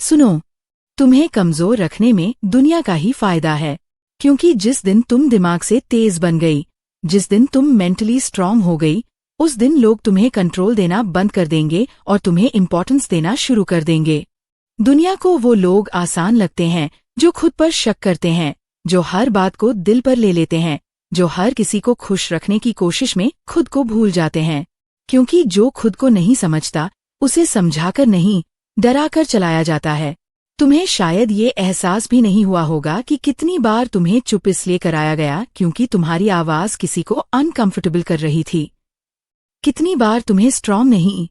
सुनो, तुम्हें कमजोर रखने में दुनिया का ही फायदा है, क्योंकि जिस दिन तुम दिमाग से तेज बन गई, जिस दिन तुम मेंटली स्ट्रांग हो गई, उस दिन लोग तुम्हें कंट्रोल देना बंद कर देंगे और तुम्हें इम्पोर्टेंस देना शुरू कर देंगे। दुनिया को वो लोग आसान लगते हैं जो खुद पर शक करते हैं, जो हर बात को दिल पर ले लेते हैं, जो हर किसी को खुश रखने की कोशिश में खुद को भूल जाते हैं। क्योंकि जो खुद को नहीं समझता उसे समझाकर नहीं, डराकर चलाया जाता है। तुम्हें शायद ये एहसास भी नहीं हुआ होगा कि कितनी बार तुम्हें चुप इसलिए कराया गया क्योंकि तुम्हारी आवाज किसी को अनकंफर्टेबल कर रही थी। कितनी बार तुम्हें स्ट्रांग नहीं,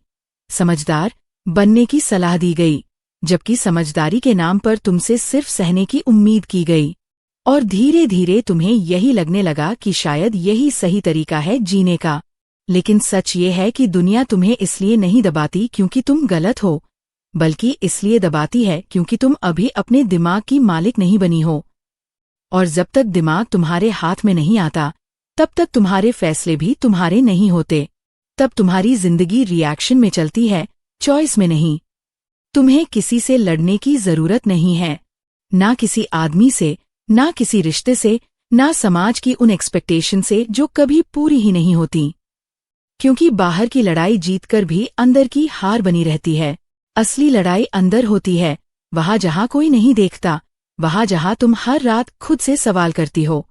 समझदार बनने की सलाह दी गई, जबकि समझदारी के नाम पर तुमसे सिर्फ सहने की उम्मीद की गई। और धीरे धीरे तुम्हें यही लगने लगा कि शायद यही सही तरीका है जीने का। लेकिन सच ये है कि दुनिया तुम्हें इसलिए नहीं दबाती क्योंकि तुम गलत हो, बल्कि इसलिए दबाती है क्योंकि तुम अभी अपने दिमाग की मालिक नहीं बनी हो। और जब तक दिमाग तुम्हारे हाथ में नहीं आता, तब तक तुम्हारे फैसले भी तुम्हारे नहीं होते। तब तुम्हारी जिंदगी रिएक्शन में चलती है, चॉइस में नहीं। तुम्हें किसी से लड़ने की जरूरत नहीं है, ना किसी आदमी से, ना किसी रिश्ते से, ना समाज की उन एक्सपेक्टेशन से जो कभी पूरी ही नहीं होती। क्योंकि बाहर की लड़ाई जीतकर भी अंदर की हार बनी रहती है। असली लड़ाई अंदर होती है, वहां जहां कोई नहीं देखता, वहां जहां तुम हर रात खुद से सवाल करती हो।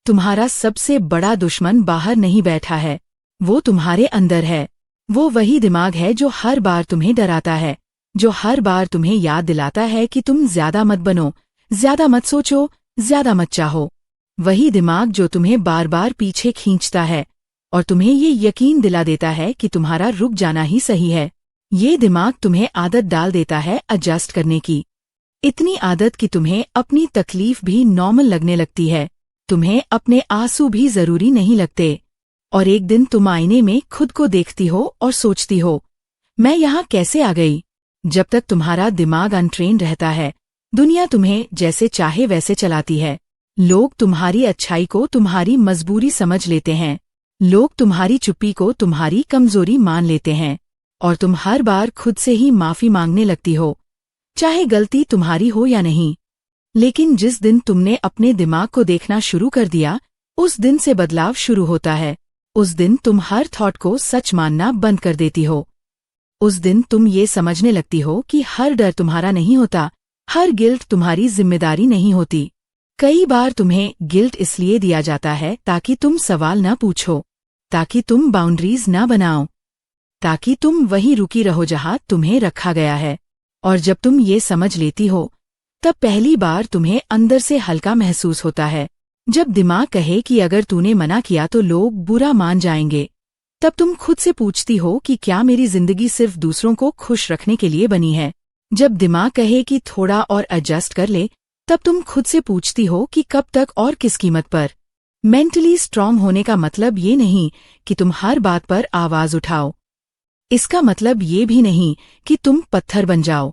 तुम्हारा सबसे बड़ा दुश्मन बाहर नहीं बैठा है, वो तुम्हारे अंदर है। वो वही दिमाग है जो हर बार तुम्हें डराता है, जो हर बार तुम्हें याद दिलाता है कि तुम ज्यादा मत बनो, ज्यादा मत सोचो, ज्यादा मत चाहो। वही दिमाग जो तुम्हें बार बार पीछे खींचता है और तुम्हें ये यकीन दिला देता है कि तुम्हारा रुक जाना ही सही है। ये दिमाग तुम्हें आदत डाल देता है एडजस्ट करने की, इतनी आदत कि तुम्हें अपनी तकलीफ भी नॉर्मल लगने लगती है, तुम्हें अपने आंसू भी जरूरी नहीं लगते। और एक दिन तुम आईने में खुद को देखती हो और सोचती हो, मैं यहाँ कैसे आ गई। जब तक तुम्हारा दिमाग अनट्रेन रहता है, दुनिया तुम्हें जैसे चाहे वैसे चलाती है। लोग तुम्हारी अच्छाई को तुम्हारी मजबूरी समझ लेते हैं, लोग तुम्हारी चुप्पी को तुम्हारी कमजोरी मान लेते हैं, और तुम हर बार खुद से ही माफी मांगने लगती हो, चाहे गलती तुम्हारी हो या नहीं। लेकिन जिस दिन तुमने अपने दिमाग को देखना शुरू कर दिया, उस दिन से बदलाव शुरू होता है। उस दिन तुम हर थॉट को सच मानना बंद कर देती हो। उस दिन तुम ये समझने लगती हो कि हर डर तुम्हारा नहीं होता, हर गिल्ट तुम्हारी जिम्मेदारी नहीं होती। कई बार तुम्हें गिल्ट इसलिए दिया जाता है ताकि तुम सवाल न पूछो, ताकि तुम बाउंड्रीज न बनाओ, ताकि तुम वहीं रुकी रहो जहां तुम्हें रखा गया है। और जब तुम ये समझ लेती हो, तब पहली बार तुम्हें अंदर से हल्का महसूस होता है। जब दिमाग कहे कि अगर तूने मना किया तो लोग बुरा मान जाएंगे, तब तुम खुद से पूछती हो कि क्या मेरी जिंदगी सिर्फ दूसरों को खुश रखने के लिए बनी है। जब दिमाग कहे कि थोड़ा और एडजस्ट कर ले, तब तुम खुद से पूछती हो कि कब तक और किस कीमत पर। मेंटली स्ट्रांग होने का मतलब ये नहीं कि तुम हर बात पर आवाज उठाओ, इसका मतलब ये भी नहीं कि तुम पत्थर बन जाओ।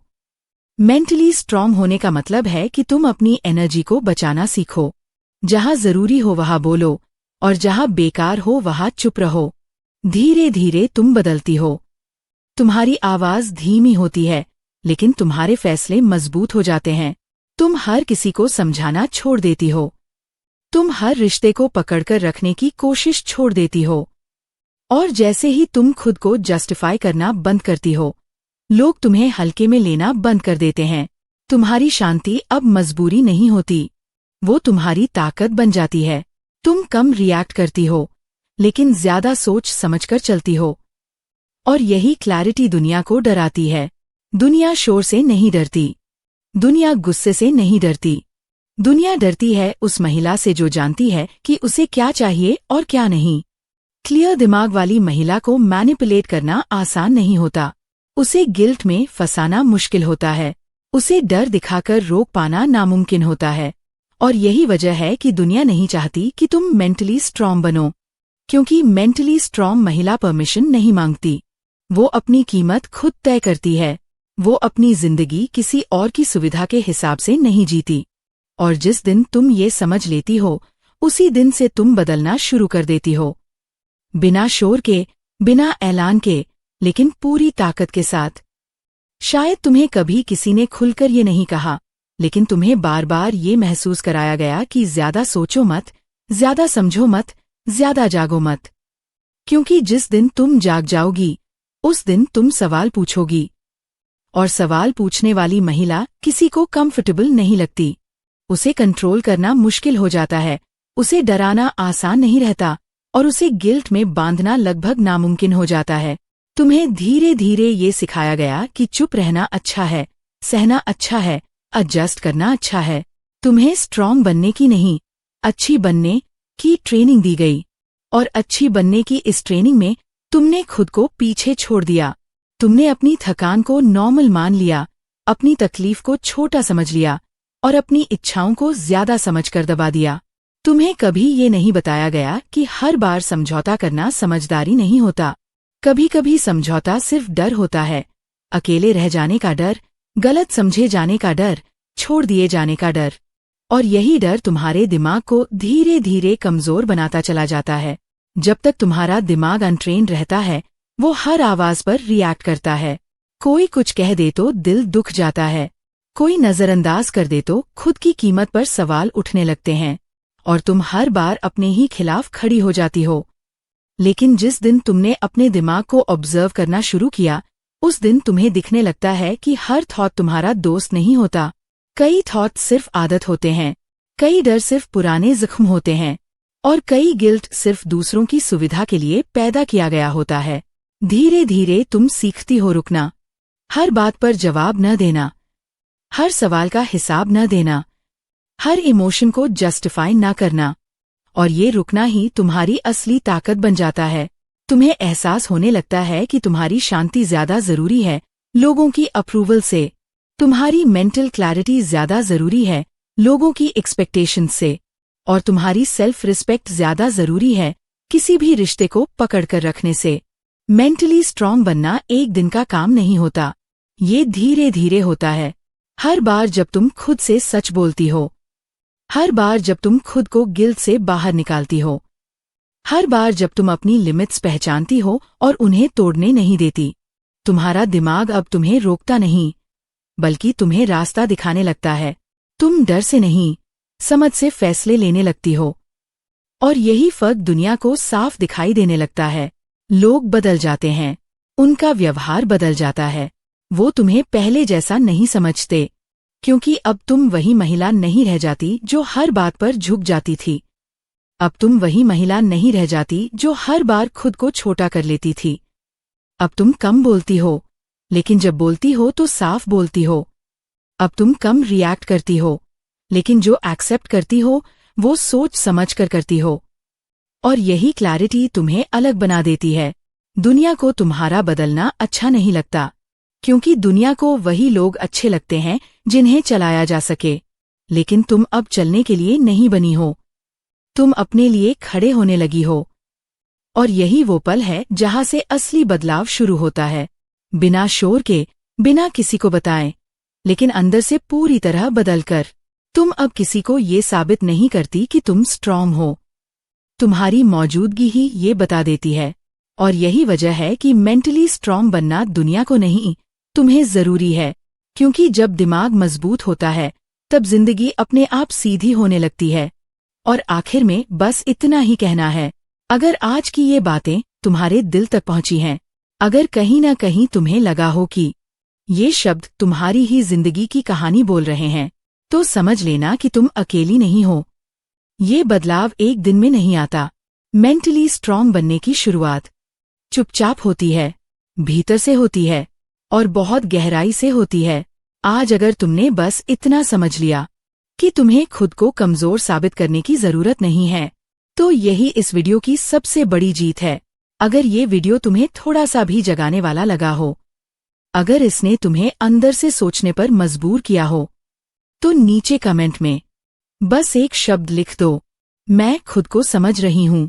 मेंटली स्ट्रांग होने का मतलब है कि तुम अपनी एनर्जी को बचाना सीखो। जहां जरूरी हो वहां बोलो, और जहां बेकार हो वहां चुप रहो। धीरे धीरे तुम बदलती हो। तुम्हारी आवाज धीमी होती है, लेकिन तुम्हारे फैसले मजबूत हो जाते हैं। तुम हर किसी को समझाना छोड़ देती हो, तुम हर रिश्ते को पकड़कर रखने की कोशिश छोड़ देती हो। और जैसे ही तुम खुद को जस्टिफाई करना बंद करती हो, लोग तुम्हें हल्के में लेना बंद कर देते हैं। तुम्हारी शांति अब मजबूरी नहीं होती, वो तुम्हारी ताकत बन जाती है। तुम कम रिएक्ट करती हो, लेकिन ज्यादा सोच समझकर चलती हो। और यही क्लैरिटी दुनिया को डराती है। दुनिया शोर से नहीं डरती, दुनिया गुस्से से नहीं डरती। दुनिया डरती है उस महिला से जो जानती है कि उसे क्या चाहिए और क्या नहीं। क्लियर दिमाग वाली महिला को मैनिपुलेट करना आसान नहीं होता, उसे गिल्ट में फंसाना मुश्किल होता है, उसे डर दिखाकर रोक पाना नामुमकिन होता है। और यही वजह है कि दुनिया नहीं चाहती कि तुम मेंटली स्ट्रांग बनो, क्योंकि मेंटली स्ट्रांग महिला परमिशन नहीं मांगती। वो अपनी कीमत खुद तय करती है, वो अपनी जिंदगी किसी और की सुविधा के हिसाब से नहीं जीती। और जिस दिन तुम ये समझ लेती हो, उसी दिन से तुम बदलना शुरू कर देती हो, बिना शोर के, बिना ऐलान के, लेकिन पूरी ताकत के साथ। शायद तुम्हें कभी किसी ने खुलकर ये नहीं कहा, लेकिन तुम्हें बार बार ये महसूस कराया गया कि ज्यादा सोचो मत, ज्यादा समझो मत, ज्यादा जागो मत। क्योंकि जिस दिन तुम जाग जाओगी उस दिन तुम सवाल पूछोगी, और सवाल पूछने वाली महिला किसी को कंफर्टेबल नहीं लगती। उसे कंट्रोल करना मुश्किल हो जाता है, उसे डराना आसान नहीं रहता, और उसे गिल्ट में बांधना लगभग नामुमकिन हो जाता है। तुम्हें धीरे धीरे ये सिखाया गया कि चुप रहना अच्छा है, सहना अच्छा है, एडजस्ट करना अच्छा है। तुम्हें स्ट्रांग बनने की नहीं, अच्छी बनने की ट्रेनिंग दी गई, और अच्छी बनने की इस ट्रेनिंग में तुमने खुद को पीछे छोड़ दिया। तुमने अपनी थकान को नॉर्मल मान लिया, अपनी तकलीफ को छोटा समझ लिया, और अपनी इच्छाओं को ज्यादा समझकर दबा दिया। तुम्हें कभी ये नहीं बताया गया कि हर बार समझौता करना समझदारी नहीं होता। कभी कभी समझौता सिर्फ डर होता है, अकेले रह जाने का डर, गलत समझे जाने का डर, छोड़ दिए जाने का डर। और यही डर तुम्हारे दिमाग को धीरे धीरे कमजोर बनाता चला जाता है। जब तक तुम्हारा दिमाग अनट्रेन्ड रहता है, वो हर आवाज पर रिएक्ट करता है। कोई कुछ कह दे तो दिल दुख जाता है, कोई नजरअंदाज कर दे तो खुद की कीमत पर सवाल उठने लगते हैं, और तुम हर बार अपने ही खिलाफ खड़ी हो जाती हो। लेकिन जिस दिन तुमने अपने दिमाग को ऑब्जर्व करना शुरू किया, उस दिन तुम्हें दिखने लगता है कि हर थॉट तुम्हारा दोस्त नहीं होता। कई थॉट सिर्फ आदत होते हैं, कई डर सिर्फ पुराने जख्म होते हैं, और कई गिल्ट सिर्फ दूसरों की सुविधा के लिए पैदा किया गया होता है। धीरे धीरे तुम सीखती हो रुकना, हर बात पर जवाब न देना, हर सवाल का हिसाब न देना, हर इमोशन को जस्टिफाई न करना, और ये रुकना ही तुम्हारी असली ताकत बन जाता है। तुम्हें एहसास होने लगता है कि तुम्हारी शांति ज्यादा जरूरी है लोगों की अप्रूवल से, तुम्हारी मेंटल क्लैरिटी ज्यादा जरूरी है लोगों की एक्सपेक्टेशंस से, और तुम्हारी सेल्फ रिस्पेक्ट ज्यादा जरूरी है किसी भी रिश्ते को पकड़कर रखने से। मेंटली स्ट्रांग बनना एक दिन का काम नहीं होता, ये धीरे धीरे होता है। हर बार जब तुम खुद से सच बोलती हो, हर बार जब तुम खुद को गिल्ट से बाहर निकालती हो, हर बार जब तुम अपनी लिमिट्स पहचानती हो और उन्हें तोड़ने नहीं देती, तुम्हारा दिमाग अब तुम्हें रोकता नहीं, बल्कि तुम्हें रास्ता दिखाने लगता है। तुम डर से नहीं, समझ से फैसले लेने लगती हो, और यही फर्क दुनिया को साफ दिखाई देने लगता है। लोग बदल जाते हैं, उनका व्यवहार बदल जाता है, वो तुम्हें पहले जैसा नहीं समझते, क्योंकि अब तुम वही महिला नहीं रह जाती जो हर बात पर झुक जाती थी। अब तुम वही महिला नहीं रह जाती जो हर बार खुद को छोटा कर लेती थी। अब तुम कम बोलती हो, लेकिन जब बोलती हो तो साफ बोलती हो। अब तुम कम रिएक्ट करती हो, लेकिन जो एक्सेप्ट करती हो वो सोच समझ कर करती हो। और यही क्लैरिटी तुम्हें अलग बना देती है। दुनिया को तुम्हारा बदलना अच्छा नहीं लगता, क्योंकि दुनिया को वही लोग अच्छे लगते हैं जिन्हें चलाया जा सके। लेकिन तुम अब चलने के लिए नहीं बनी हो, तुम अपने लिए खड़े होने लगी हो। और यही वो पल है जहां से असली बदलाव शुरू होता है, बिना शोर के, बिना किसी को बताएं, लेकिन अंदर से पूरी तरह बदलकर। तुम अब किसी को ये साबित नहीं करती कि तुम स्ट्रांग हो, तुम्हारी मौजूदगी ही ये बता देती है। और यही वजह है कि मेंटली स्ट्रांग बनना दुनिया को नहीं, तुम्हें जरूरी है। क्योंकि जब दिमाग मजबूत होता है तब जिंदगी अपने आप सीधी होने लगती है। और आखिर में बस इतना ही कहना है, अगर आज की ये बातें तुम्हारे दिल तक पहुंची हैं, अगर कहीं न कहीं तुम्हें लगा हो कि ये शब्द तुम्हारी ही जिंदगी की कहानी बोल रहे हैं, तो समझ लेना कि तुम अकेली नहीं हो। ये बदलाव एक दिन में नहीं आता। मेंटली स्ट्रांग बनने की शुरुआत चुपचाप होती है, भीतर से होती है, और बहुत गहराई से होती है। आज अगर तुमने बस इतना समझ लिया कि तुम्हें खुद को कमजोर साबित करने की जरूरत नहीं है, तो यही इस वीडियो की सबसे बड़ी जीत है। अगर ये वीडियो तुम्हें थोड़ा सा भी जगाने वाला लगा हो, अगर इसने तुम्हें अंदर से सोचने पर मजबूर किया हो, तो नीचे कमेंट में बस एक शब्द लिख दो, मैं खुद को समझ रही हूं।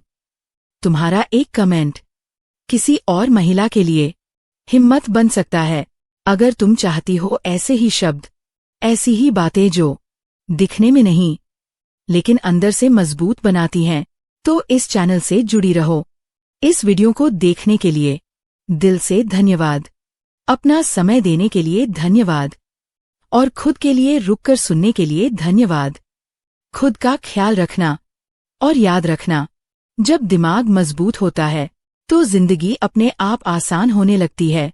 तुम्हारा एक कमेंट किसी और महिला के लिए हिम्मत बन सकता है। अगर तुम चाहती हो ऐसे ही शब्द, ऐसी ही बातें जो दिखने में नहीं लेकिन अंदर से मजबूत बनाती हैं, तो इस चैनल से जुड़ी रहो। इस वीडियो को देखने के लिए दिल से धन्यवाद। अपना समय देने के लिए धन्यवाद। और खुद के लिए रुककर सुनने के लिए धन्यवाद। खुद का ख्याल रखना। और याद रखना, जब दिमाग मजबूत होता है तो जिंदगी अपने आप आसान होने लगती है।